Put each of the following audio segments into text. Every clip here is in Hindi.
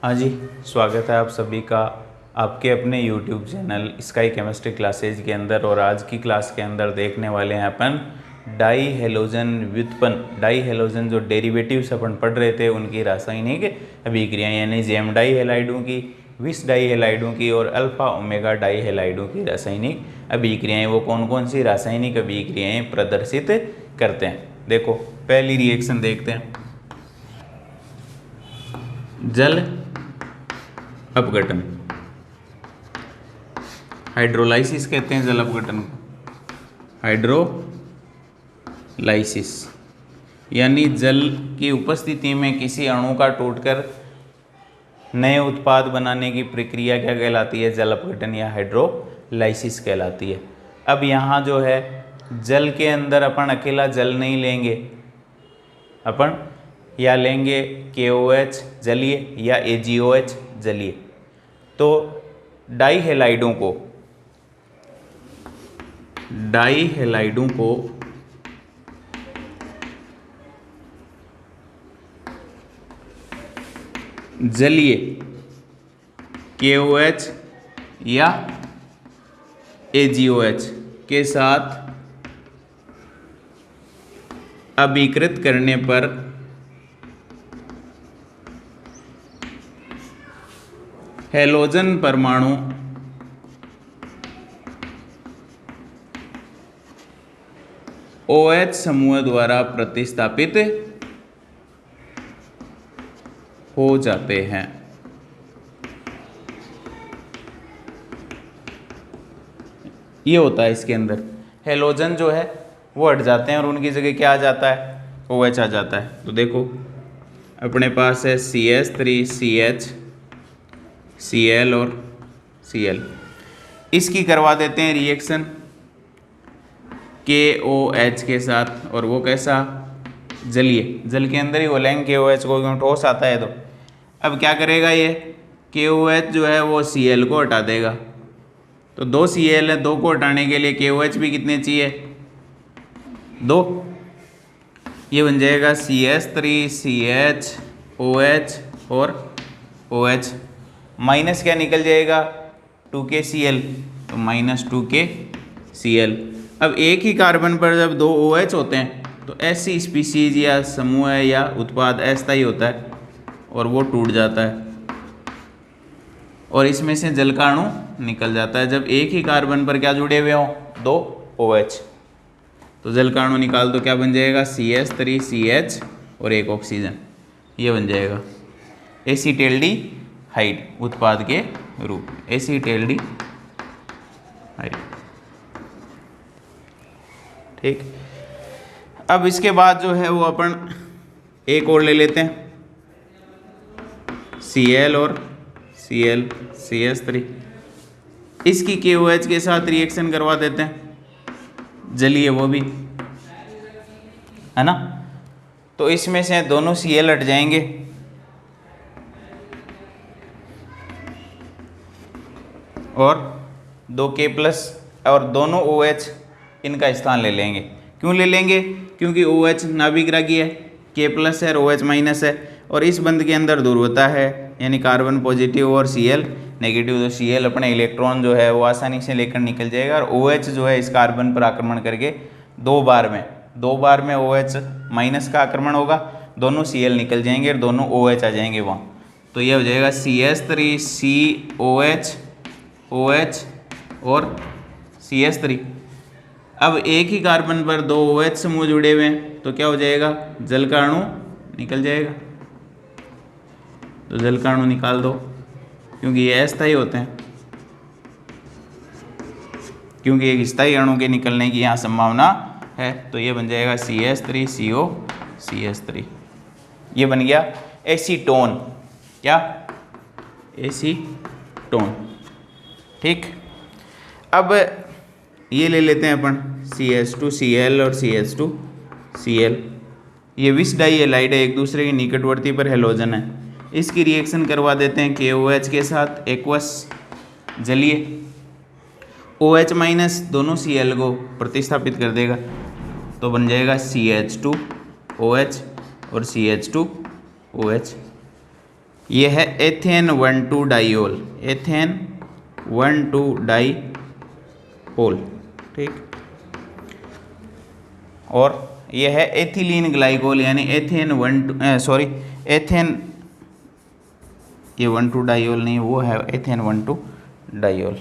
हाँ जी, स्वागत है आप सभी का आपके अपने YouTube channel sky chemistry classes के अंदर। और आज की क्लास के अंदर देखने वाले हैं अपन डाई हेलोजन व्युत्पन्न। डाई हेलोजन जो डेरिवेटिव्स अपन पढ़ रहे थे उनकी रासायनिक अभिक्रियाएं, यानी जेम डाई हेलाइडों की, विस डाई हेलाइडों की और अल्फा ओमेगा डाई हेलाइडों की रासायनिक अभिक्रियाएं, वो कौन कौन सी रासायनिक अभिक्रियाएं प्रदर्शित करते हैं। देखो पहली रिएक्शन देखते हैं, जल अपघटन। हाइड्रोलाइसिस कहते हैं जल अपघटन को, हाइड्रोलाइसिस यानी जल की उपस्थिति में किसी अणु का टूटकर नए उत्पाद बनाने की प्रक्रिया क्या कहलाती है? जल अपघटन या हाइड्रोलाइसिस कहलाती है। अब यहाँ जो है जल के अंदर अपन अकेला जल नहीं लेंगे, अपन या लेंगे KOH जलीय या AgOH जलीय। तो डाई हेलाइडों को जलीय KOH या AgOH के साथ अभिकृत करने पर हेलोजन परमाणु OH समूह द्वारा प्रतिस्थापित हो जाते हैं। ये होता है इसके अंदर, हेलोजन जो है वो हट जाते हैं और उनकी जगह क्या आ जाता है? OH आ जाता है। तो देखो अपने पास है CH3CH Cl और Cl, इसकी करवा देते हैं रिएक्शन KOH के साथ, और वो कैसा? जलीय। जल के अंदर ही बोलेंगे KOH को, क्यों ठोस आता है। तो अब क्या करेगा ये KOH जो है वो Cl को हटा देगा। तो 2 Cl है, 2 को हटाने के लिए KOH भी कितने चाहिए? 2। ये बन जाएगा CH3CH OH और OH, माइनस क्या निकल जाएगा? 2KCl, तो -2KCl। अब एक ही कार्बन पर जब 2 OH होते हैं तो ऐसी स्पीसीज या समूह या उत्पाद अस्थायी होता है और वो टूट जाता है और इसमें से जल का अणु निकल जाता है। जब एक ही कार्बन पर क्या जुड़े हुए हों? 2 OH, तो जल का अणु निकाल दो, क्या बन जाएगा? CH3CH और एक ऑक्सीजन, ये बन जाएगा एसीटेल्डिहाइड उत्पाद के रूप में, एसीटेल्डिहाइड। ठीक, अब इसके बाद जो है वो अपन एक और ले लेते हैं, Cl और Cl CH3, इसकी KOH के साथ रिएक्शन करवा देते हैं, जलीय वो भी है ना। तो इसमें से दोनों Cl हट जाएंगे और 2K+ और दोनों OH इनका स्थान ले लेंगे। क्यों ले लेंगे? क्योंकि OH नाभिक रागी है, K+ है और OH- है, और इस बंध के अंदर ध्रुवता है, यानी कार्बन पॉजिटिव और Cl नेगेटिव। तो Cl अपने इलेक्ट्रॉन जो है वो आसानी से लेकर निकल जाएगा और OH जो है इस कार्बन पर आक्रमण करके दो बार में OH- का आक्रमण होगा, दोनों Cl निकल जाएंगे और दोनों OH आ जाएंगे वहाँ। तो यह हो जाएगा CH3COH OH और CH3। अब एक ही कार्बन पर 2 OH समूह जुड़े हुए हैं तो क्या हो जाएगा? जल का अणु निकल जाएगा। तो जल का अणु निकाल दो, क्योंकि ये अस्थायी होते हैं, क्योंकि एक स्थायी अणु के निकलने की यहाँ संभावना है। तो ये बन जाएगा CH3CO CH3, ये बन गया एसीटोन। क्या? एसीटोन। ठीक, अब ये ले लेते हैं अपन CH2Cl और CH2Cl, ये विस डाई हेलाइड है, एक दूसरे के निकटवर्ती पर हेलोजन है। इसकी रिएक्शन करवा देते हैं KOH के साथ, एक्वस जलीय, OH- दोनों Cl को प्रतिस्थापित कर देगा, तो बन जाएगा CH2OH और CH2OH। ये है एथेन 1,2 डाइओल, एथेन 1,2 डाइओल, ठीक। और ये है एथिलीन ग्लाइकोल यानी एथेन 1,2 ये 1,2 डाइओल नहीं, वो है एथेन 1,2 डाइओल।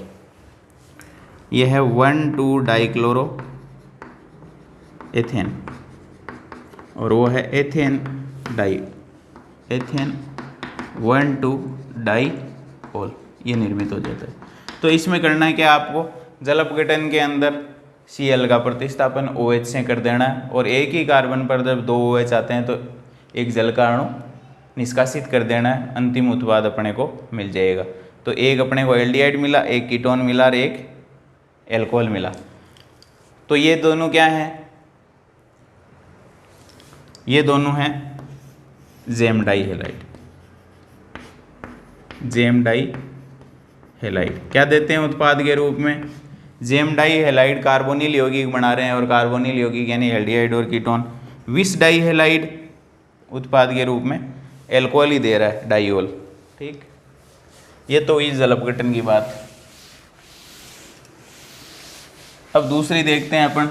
ये है 1,2 डाइक्लोरो एथेन और वो है एथेन 1,2 डाइओल, ये निर्मित हो जाता है। तो इसमें करना है क्या आपको, जल अपघटन के अंदर Cl का प्रतिस्थापन OH से कर देना है और एक ही कार्बन पर जब 2 OH आते हैं तो एक जल का अणु निष्कासित कर देना है, अंतिम उत्पाद अपने को मिल जाएगा। तो एक अपने को एल्डिहाइड मिला, एक कीटोन मिला और एक एल्कोहल मिला। तो ये दोनों क्या हैं, ये दोनों हैं जेम डाइहेलाइड। जेम डाइहेलाइड क्या देते हैं उत्पाद के रूप में, जेम डाइहेलाइड कार्बोनिल यौगिक बना रहे हैं और कार्बोनिल यौगिक यानी एल्डिहाइड और कीटोन। विस डाइहेलाइड उत्पाद के रूप में एल्कोहल ही दे रहा है, डाइओल, ठीक। ये तो इस जल अपघटन की बात। अब दूसरी देखते हैं अपन,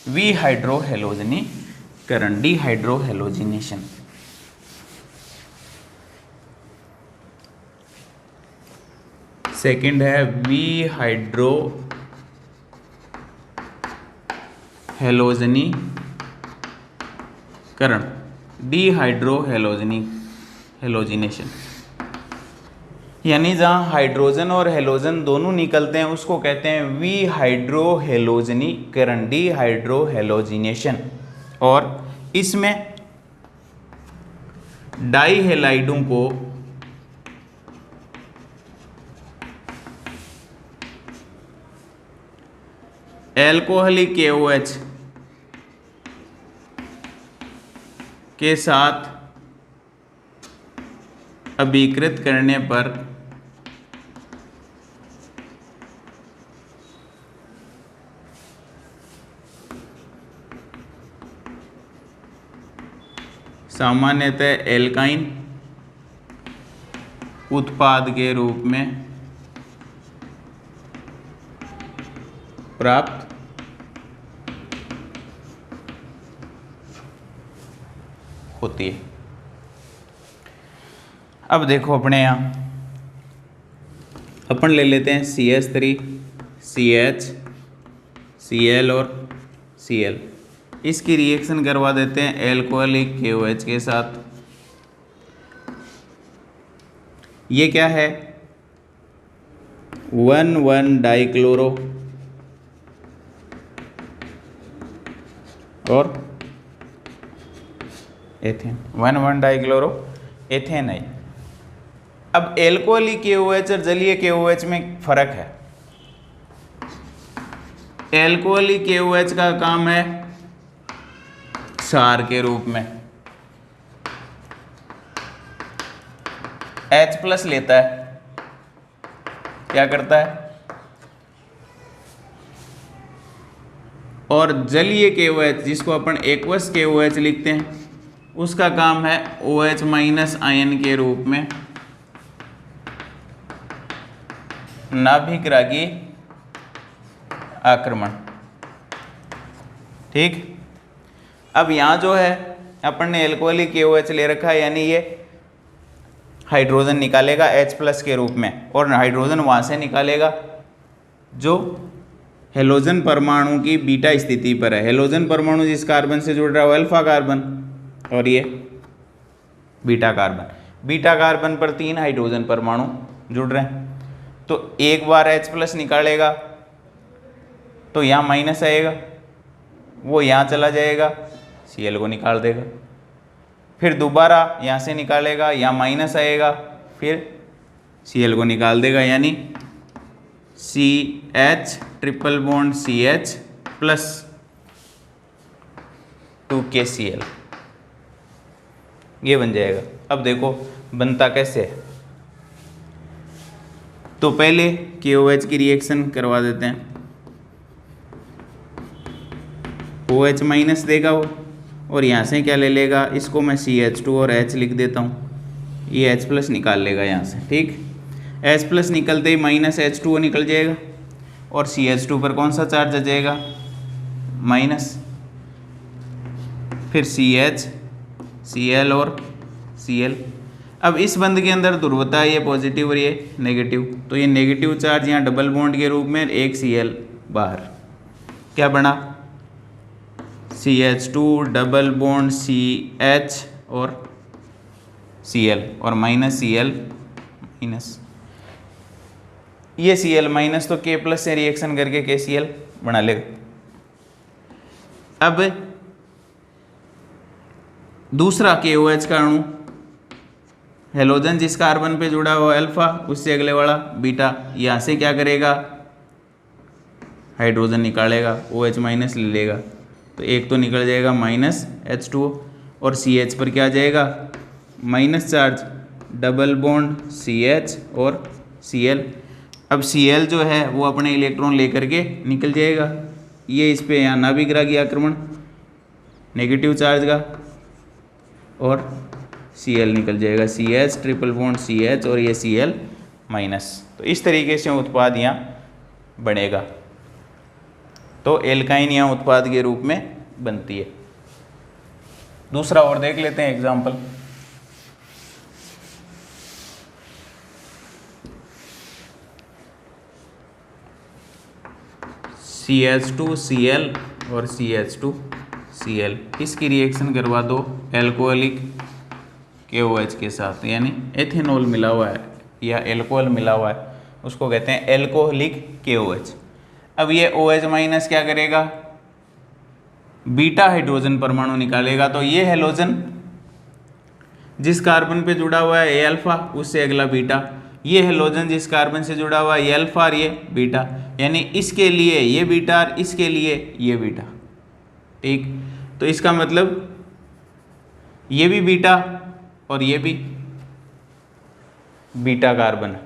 विहाइड्रोहेलोजनीकरण, डिहाइड्रोहेलोजिनेशन। सेकंड है विहाइड्रोहेलोजनीकरण, डिहाइड्रोहेलोजिनेशन, यानी जहाँ हाइड्रोजन और हेलोजन दोनों निकलते हैं उसको कहते हैं विहाइड्रोहेलोजनीकरण, डिहाइड्रोहेलोजिनेशन। और इसमें डाइहेलाइडों को एल्कोहलिक KOH के साथ अभिकृत करने पर सामान्यतः एल्काइन उत्पाद के रूप में प्राप्त होती है। अब देखो अपने यहाँ अपन ले लेते हैं CH3, CH, Cl और Cl, इसकी रिएक्शन करवा देते हैं एल्कोहलिक KOH के साथ। ये क्या है, 1,1 डाइक्लोरो और एथेन, 1,1 डाइक्लोरो एथेन है। अब एल्कोहलिक KOH और जलीय KOH में फर्क है। एल्कोहलिक KOH का काम है क्षार के रूप में, H+ लेता है, क्या करता है, और जलीय KOH जिसको अपन एक्वस KOH लिखते हैं उसका काम है OH- आयन के रूप में नाभिकरागी आक्रमण, ठीक। अब यहाँ जो है अपन ने एल्कोहलिक KOH ले रखा है, यानी ये हाइड्रोजन निकालेगा H+ के रूप में और हाइड्रोजन वहाँ से निकालेगा जो हेलोजन परमाणु की बीटा स्थिति पर है। हेलोजन परमाणु जिस कार्बन से जुड़ रहा है वो अल्फा कार्बन और ये बीटा कार्बन। बीटा कार्बन पर 3 हाइड्रोजन परमाणु जुड़ रहे हैं, तो एक बार H+ निकालेगा तो यहाँ माइनस आएगा, वो यहाँ चला जाएगा, Cl को निकाल देगा। फिर दोबारा यहाँ से निकालेगा, यहाँ माइनस आएगा, फिर Cl को निकाल देगा, यानी CH triple bond CH plus 2KCl ये बन जाएगा। अब देखो बनता कैसे है, तो पहले KOH की रिएक्शन करवा देते हैं। OH- देगा वो और यहाँ से क्या ले लेगा, इसको मैं CH2 और H लिख देता हूँ, ये H प्लस निकाल लेगा यहाँ से, ठीक। H प्लस निकलते ही माइनस H2O निकल जाएगा और CH2 पर कौन सा चार्ज आ जाएगा, माइनस, फिर CH, Cl और Cl। अब इस बंध के अंदर ध्रुवता है, ये पॉजिटिव और ये नेगेटिव, तो ये नेगेटिव चार्ज यहाँ डबल बॉन्ड के रूप में, एक Cl बाहर, क्या बना, CH2 डबल बॉन्ड CH और Cl और माइनस Cl माइनस, ये Cl माइनस तो K प्लस से रिएक्शन करके KCl बना लेगा। अब दूसरा KOH का अणु, हेलोजन जिस कार्बन पे जुड़ा हुआ अल्फा, उससे अगले वाला बीटा, यहाँ से क्या करेगा, हाइड्रोजन निकालेगा, OH माइनस ले लेगा, तो एक तो निकल जाएगा माइनस H2O और CH पर क्या आ जाएगा, minus charge, double bond CH और Cl। अब Cl जो है वो अपने इलेक्ट्रॉन लेकर के निकल जाएगा, ये इस पे यहाँ नाभिक आक्रमण नेगेटिव चार्ज का, और Cl निकल जाएगा, CH ट्रिपल बॉन्ड CH और ये Cl माइनस। तो इस तरीके से उत्पाद यहाँ बनेगा, तो एल्काइन यहाँ उत्पाद के रूप में बनती है। दूसरा और देख लेते हैं एग्जाम्पल। CH2Cl और CH2Cl, इसकी रिएक्शन करवा दो एल्कोहलिक KOH के साथ, यानी एथेनॉल मिला हुआ है या एल्कोहल मिला हुआ है, उसको कहते हैं एल्कोहलिक KOH। अब ये OH माइनस क्या करेगा, बीटा हाइड्रोजन परमाणु निकालेगा, तो ये हेलोजन जिस कार्बन पे जुड़ा हुआ है ये अल्फा, उससे अगला बीटा, ये हेलोजन जिस कार्बन से जुड़ा हुआ है ये अल्फा और ये बीटा, यानी इसके लिए ये बीटा और इसके लिए ये बीटा, ठीक। तो इसका मतलब ये भी बीटा और ये भी बीटा कार्बन,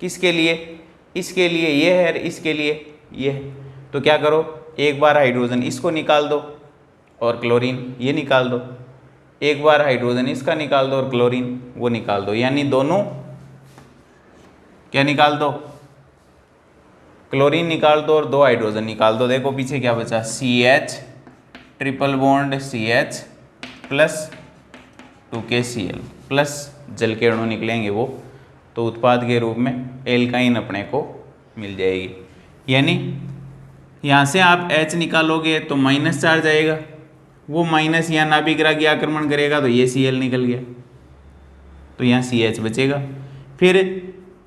किसके लिए, इसके लिए ये है और इसके लिए ये है। तो क्या करो, एक बार हाइड्रोजन इसको निकाल दो और क्लोरीन ये निकाल दो, एक बार हाइड्रोजन इसका निकाल दो और क्लोरीन वो निकाल दो, यानी दोनों क्या निकाल दो, क्लोरीन निकाल दो और दो हाइड्रोजन निकाल दो। देखो पीछे क्या बचा, CH triple bond CH plus 2KCl plus जल के अणु निकलेंगे वो, तो उत्पाद के रूप में एल्काइन अपने को मिल जाएगी। यानी यहाँ से आप H निकालोगे तो माइनस चार्ज आएगा, वो माइनस यहाँ नाभिक की आक्रमण करेगा तो ये Cl निकल गया, तो यहाँ CH बचेगा। फिर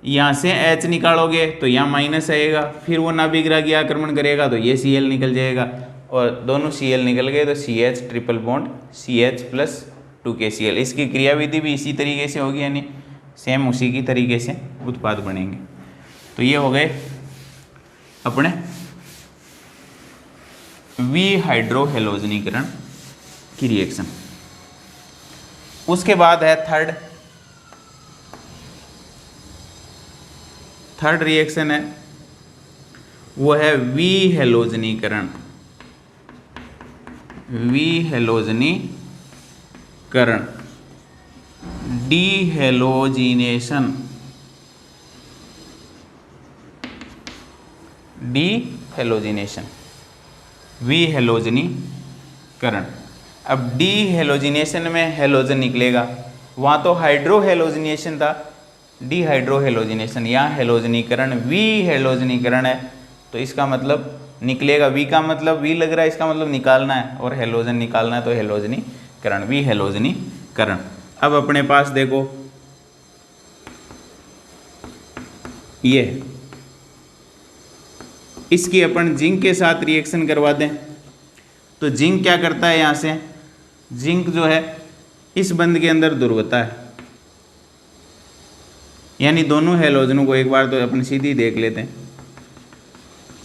यहाँ से H निकालोगे तो यहाँ माइनस आएगा, फिर वो नाभिक की आक्रमण करेगा तो ये Cl निकल जाएगा, और दोनों Cl निकल गए तो CH triple bond CH plus 2KCl। इसकी क्रियाविधि भी इसी तरीके से होगी, यानी सेम उसी की तरीके से उत्पाद बनेंगे। तो ये हो गए अपने विहाइड्रोहेलोजनीकरण की रिएक्शन। उसके बाद है थर्ड रिएक्शन है, वो है विहेलोजनीकरण। विहेलोजनीकरण, डीहेलोजिनेशन, विहेलोजनीकरण। अब डीहेलोजिनेशन में हेलोजन निकलेगा, वहाँ तो हाइड्रोहेलोजिनेशन था, डीहाइड्रोहेलोजिनेशन, यहाँ हेलोजनीकरण, विहेलोजनीकरण है, तो इसका मतलब निकलेगा, वी का मतलब वी लग रहा है, इसका मतलब निकालना है, और हेलोजन निकालना है, तो हेलोजनीकरण, विहेलोजनीकरण। अब अपने पास देखो ये, इसकी अपन जिंक के साथ रिएक्शन करवा दें, तो जिंक क्या करता है, यहाँ से जिंक जो है इस बंध के अंदर ध्रुवता है, यानी दोनों हेलोजनों को एक बार तो अपन सीधी देख लेते हैं,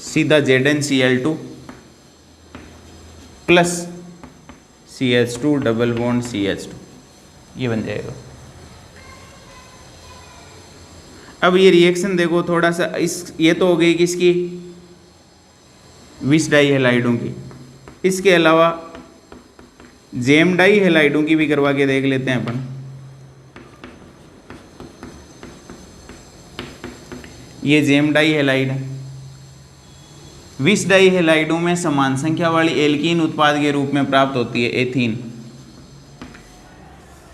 सीधा ZnCl2 plus CH2 double bond CH2, ये बन जाएगा। अब ये रिएक्शन देखो थोड़ा सा, इस ये तो हो गई किसकी, विस डाई हेलाइडों की, इसके अलावा जेम डाई हेलाइडों की भी करवा के देख लेते हैं अपन। ये जेम डाई हेलाइड है। विस डाई हेलाइडों में समान संख्या वाली एल्कीन उत्पाद के रूप में प्राप्त होती है एथीन।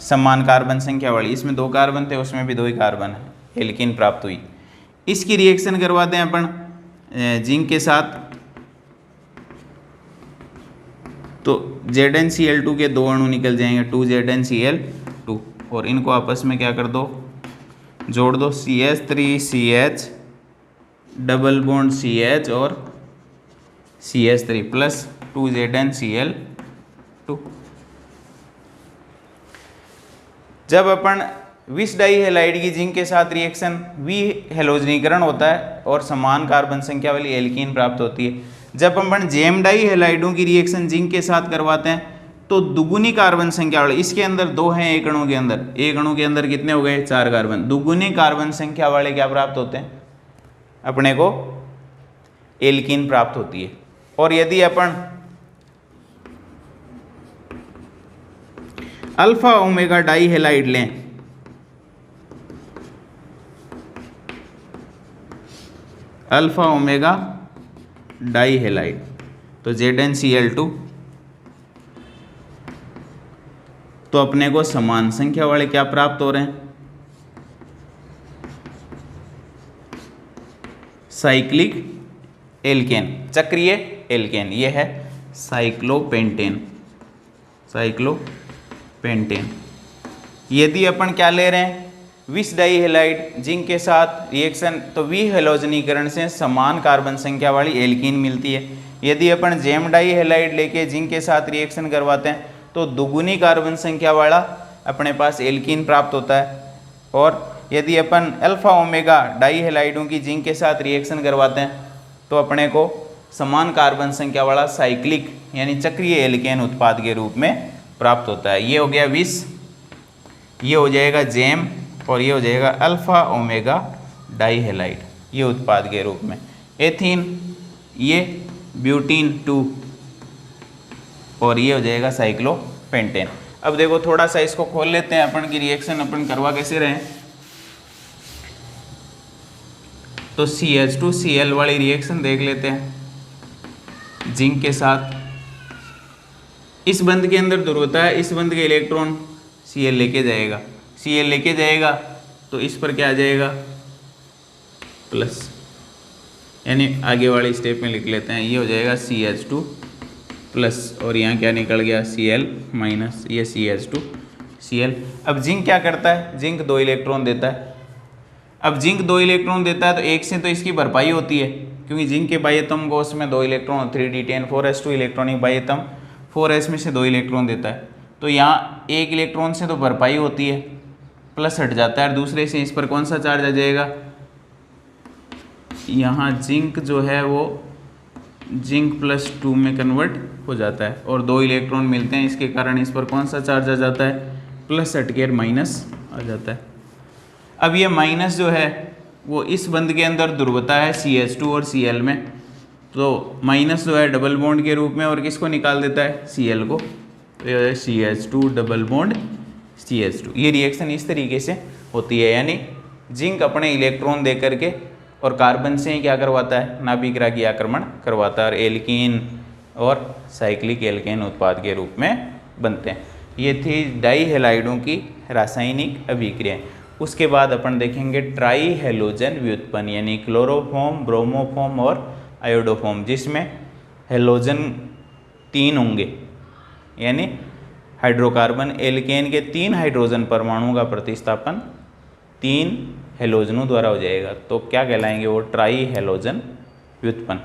समान कार्बन संख्या वाली, इसमें 2 कार्बन थे, उसमें भी 2 ही कार्बन है, एल्कीन प्राप्त हुई। इसकी रिएक्शन करवाते हैं अपन जिंक के साथ, तो ZnCl2 के 2 अणु निकल जाएंगे, 2ZnCl2, और इनको आपस में क्या कर दो, जोड़ दो, CH3CH डबल बॉन्ड CH और CH3 प्लस 2ZnCl2। जब अपन विस डाई हेलाइड की जिंक के साथ रिएक्शन हेलोजनीकरण होता है और समान कार्बन संख्या वाली एल्कीन प्राप्त होती है। जब अपन जेम डाई हेलाइडों की रिएक्शन जिंक के साथ करवाते हैं तो दुगुनी कार्बन संख्या वाले, इसके अंदर 2 हैं, एक अणु के अंदर कितने हो गए, 4 कार्बन, दुगुनी कार्बन संख्या वाले क्या प्राप्त होते हैं, अपने को एल्कीन प्राप्त होती है। और यदि अपन अल्फा ओमेगा डाई हेलाइड लें, अल्फा ओमेगा डाई हेलाइड, तो ZnCl2, तो अपने को समान संख्या वाले क्या प्राप्त हो रहे हैं, साइक्लिक एल्केन, चक्रीय एल्केन, ये है साइक्लोपेंटेन, साइक्लोपेंटेन। यदि अपन क्या ले रहे हैं, विस डाई हेलाइड जिंक के साथ रिएक्शन, तो वी हेलोजनीकरण से समान कार्बन संख्या वाली एल्कीन मिलती है। यदि अपन जेम डाई हेलाइड लेके जिंक के साथ रिएक्शन करवाते हैं तो दुगुनी कार्बन संख्या वाला अपने पास एल्कीन प्राप्त होता है। और यदि अपन अल्फा ओमेगा डाई हेलाइडों की जिंक के साथ रिएक्शन करवाते हैं तो अपने को समान कार्बन संख्या वाला साइक्लिक यानी चक्रीय एल्केन उत्पाद के रूप में प्राप्त होता है। ये हो गया विस, ये हो जाएगा जेम, और ये हो जाएगा अल्फा ओमेगा डाई हेलाइड, ये उत्पाद के रूप में। एथीन, ये ब्यूटीन 2, और ये हो जाएगा साइक्लोपेंटेन। अब देखो थोड़ा सा इसको खोल लेते हैं अपन की रिएक्शन अपन करवा कैसे रहे हैं। तो CH2Cl वाली रिएक्शन देख लेते हैं जिंक के साथ। इस बंध के अंदर ध्रुवता है, इस बंध के इलेक्ट्रॉन Cl लेके जाएगा, Cl लेके जाएगा तो इस पर क्या आ जाएगा, प्लस, यानी आगे वाली स्टेप में लिख लेते हैं, ये हो जाएगा CH2 प्लस, और यहाँ क्या निकल गया Cl माइनस, ये CH2Cl। अब जिंक क्या करता है, जिंक 2 इलेक्ट्रॉन देता है। अब जिंक 2 इलेक्ट्रॉन देता है तो एक से तो इसकी भरपाई होती है, क्योंकि जिंक के बाह्यतम कोश में 2 electron, 3d10 4s2 electronic बाह्यतम 4s में से 2 इलेक्ट्रॉन देता है, तो यहाँ 1 इलेक्ट्रॉन से तो भरपाई होती है, प्लस हट जाता है, और दूसरे से इस पर कौन सा चार्ज आ जाएगा, यहाँ जिंक जो है वो जिंक +2 में कन्वर्ट हो जाता है, और 2 इलेक्ट्रॉन मिलते हैं, इसके कारण इस पर कौन सा चार्ज आ जाता है, प्लस हट के माइनस आ जाता है। अब ये माइनस जो है वो इस बंध के अंदर ध्रुवता है CH2 और Cl में, तो माइनस जो है डबल बॉन्ड के रूप में, और किसको निकाल देता है, Cl को, तो ये है CH2 डबल बॉन्ड CH2। ये रिएक्शन इस तरीके से होती है, यानी जिंक अपने इलेक्ट्रॉन दे करके और कार्बन से ही क्या करवाता है, नाभिक रागी आक्रमण करवाता है, और एल्कीन और साइक्लिक एल्केन उत्पाद के रूप में बनते हैं। ये थी डाई हेलाइडों की रासायनिक अभिक्रियाएं। उसके बाद अपन देखेंगे ट्राई हेलोजन व्युत्पन्न, यानी क्लोरोफॉर्म, ब्रोमोफॉर्म और आयोडोफॉर्म, जिसमें हेलोजन 3 होंगे, यानी हाइड्रोकार्बन एल्केन के 3 हाइड्रोजन परमाणुओं का प्रतिस्थापन 3 हेलोजनों द्वारा हो जाएगा, तो क्या कहलाएंगे वो, ट्राई हेलोजन व्युत्पन्न।